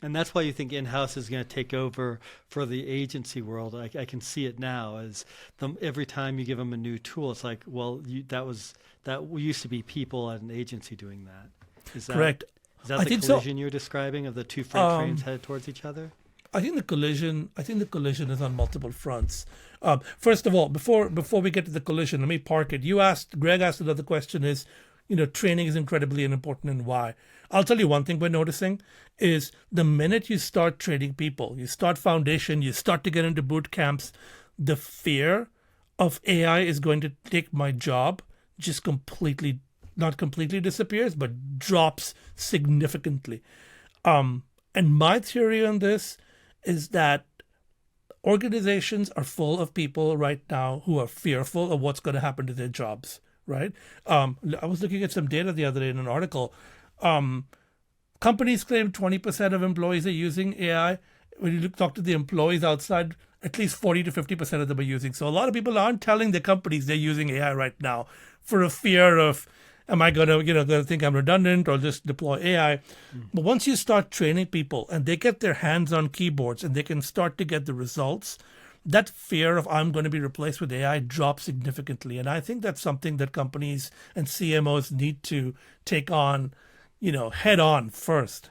And that's why you think in-house is going to take over for the agency world. I can see it now as every time you give them a new tool, it's like, well, that used to be people at an agency doing that. Is that Correct. is that I the think so. collision you're describing of the two freight trains Um, headed towards each other? I think the collision. I think the collision is on multiple fronts. First of all, before we get to the collision, let me park it. Greg asked another question. Training is incredibly important, and why? I'll tell you one thing we're noticing is the minute you start training people, you start foundation, you start to get into boot camps, the fear of AI is going to take my job just completely, not completely disappears, but drops significantly. And my theory on this is that organizations are full of people right now who are fearful of what's going to happen to their jobs. Right? I was looking at some data the other day in an article. Um, Companies claim 20% of employees are using AI. When you talk to the employees outside, at least 40 to 50% of them are using. So a lot of people aren't telling their companies they're using AI right now for a fear of, am I gonna think I'm redundant or just deploy AI? Mm. But once you start training people and they get their hands on keyboards and they can start to get the results, that fear of I'm going to be replaced with AI drops significantly. And I think that's something that companies and CMOs need to take on, head on first.